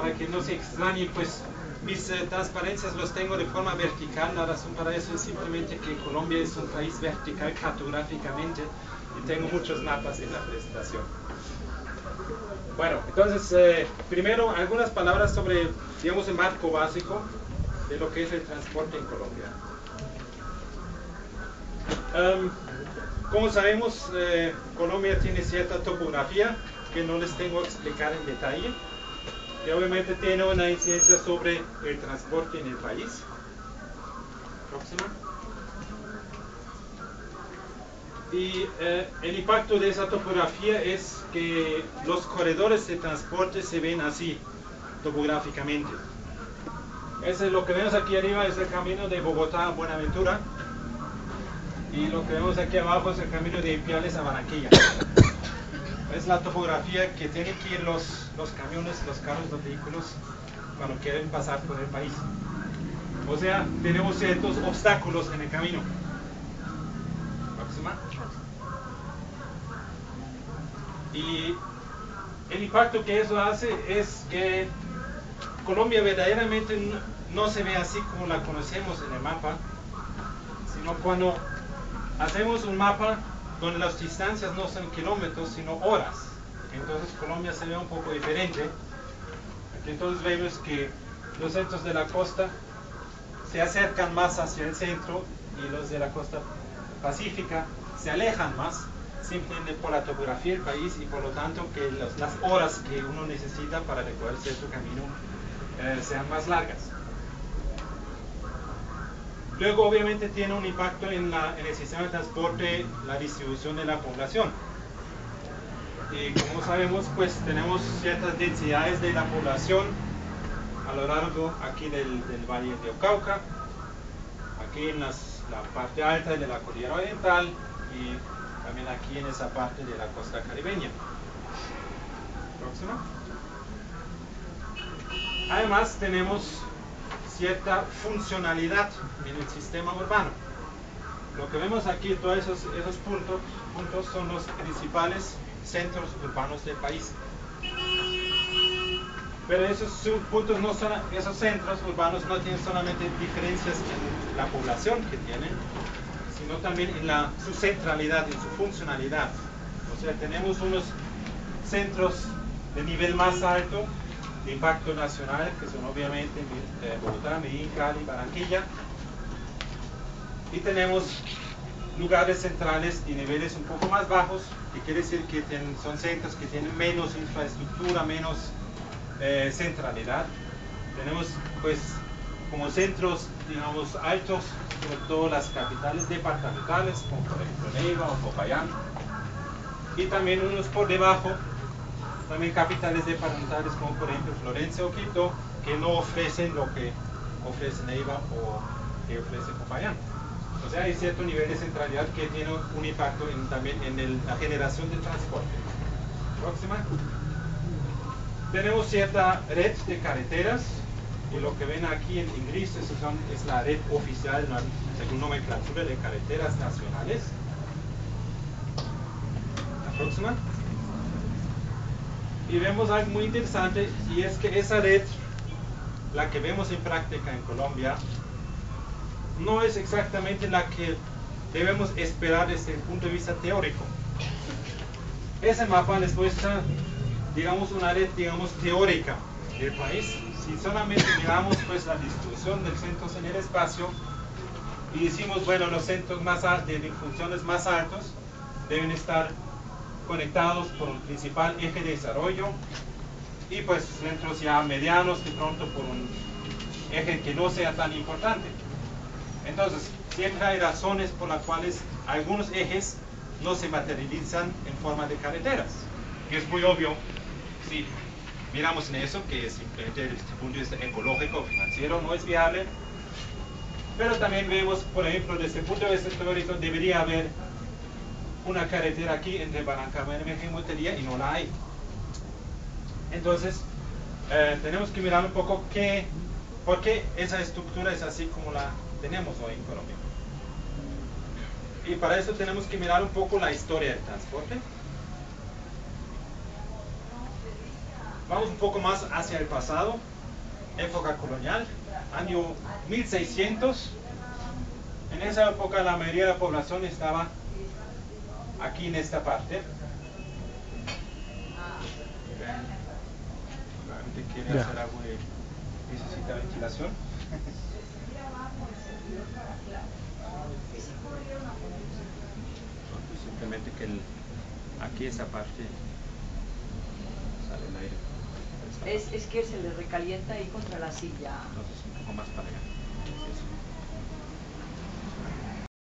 para que no se extrañe, pues mis transparencias los tengo de forma vertical. La razón para eso es simplemente que Colombia es un país vertical cartográficamente y tengo muchos mapas en la presentación. Bueno, entonces, primero algunas palabras sobre, digamos, el marco básico de lo que es el transporte en Colombia. Como sabemos, Colombia tiene cierta topografía que no les tengo que explicar en detalle, que obviamente tiene una incidencia sobre el transporte en el país. Próxima. Y el impacto de esa topografía es que los corredores de transporte se ven así, topográficamente. Ese es lo que vemos aquí arriba, es el camino de Bogotá a Buenaventura. Y lo que vemos aquí abajo es el camino de Ipiales a Barranquilla. Es la topografía que tienen que ir los camiones, los carros, los vehículos cuando quieren pasar por el país. O sea, tenemos ciertos obstáculos en el camino. Próxima. Y el impacto que eso hace es que Colombia verdaderamente no se ve así como la conocemos en el mapa, sino cuando hacemos un mapa donde las distancias no son kilómetros, sino horas. Entonces Colombia se ve un poco diferente. Aquí entonces vemos que los centros de la costa se acercan más hacia el centro y los de la costa pacífica se alejan más, simplemente por la topografía del país y por lo tanto que las horas que uno necesita para recorrer cierto camino sean más largas. Luego obviamente tiene un impacto en el sistema de transporte, la distribución de la población. Y como sabemos, pues tenemos ciertas densidades de la población a lo largo aquí del Valle de Cauca, aquí en la parte alta de la Cordillera Oriental y también aquí en esa parte de la costa caribeña. Próxima. Además tenemos cierta funcionalidad en el sistema urbano. Lo que vemos aquí, todos esos puntos son los principales centros urbanos del país. Pero esos puntos no son, esos centros urbanos no tienen solamente diferencias en la población que tienen, sino también en su centralidad, en su funcionalidad. O sea, tenemos unos centros de nivel más alto, de impacto nacional, que son obviamente Bogotá, Medellín, Cali, Barranquilla. Y tenemos lugares centrales de niveles un poco más bajos, que quiere decir que son centros que tienen menos infraestructura, menos centralidad. Tenemos pues como centros, digamos, altos, sobre todo las capitales departamentales, como por ejemplo Neiva o Popayán, y también unos por debajo, también capitales departamentales como por ejemplo Florencia o Quito, que no ofrecen lo que ofrece Neiva o que ofrece Popayán. O sea, hay cierto nivel de centralidad que tiene un impacto también en la generación de transporte. Próxima. Tenemos cierta red de carreteras, y lo que ven aquí en gris es la red oficial, según nomenclatura, de carreteras nacionales. La próxima. Y vemos algo muy interesante, y es que esa red, la que vemos en práctica en Colombia, no es exactamente la que debemos esperar desde el punto de vista teórico. Ese mapa les muestra, digamos, una red, digamos, teórica del país. Si solamente miramos pues la distribución de centros en el espacio y decimos, bueno, los centros de funciones más altos deben estar conectados por un principal eje de desarrollo y pues centros ya medianos de pronto por un eje que no sea tan importante. Entonces, siempre hay razones por las cuales algunos ejes no se materializan en forma de carreteras, que es muy obvio si miramos en eso, que simplemente desde el punto de vista ecológico o financiero no es viable, pero también vemos, por ejemplo, desde el punto de vista teórico debería haber una carretera aquí entre Barrancabermeja y Montería y no la hay. Entonces, tenemos que mirar un poco por qué esa estructura es así como la tenemos hoy en Colombia. Y para eso tenemos que mirar un poco la historia del transporte. Vamos un poco más hacia el pasado, época colonial, año 1600. En esa época la mayoría de la población estaba aquí en esta parte. La gente quiere hacer algo y necesita ventilación. Simplemente que aquí esa parte sale el aire. Es que se le recalienta ahí contra la silla. Entonces un poco más para allá.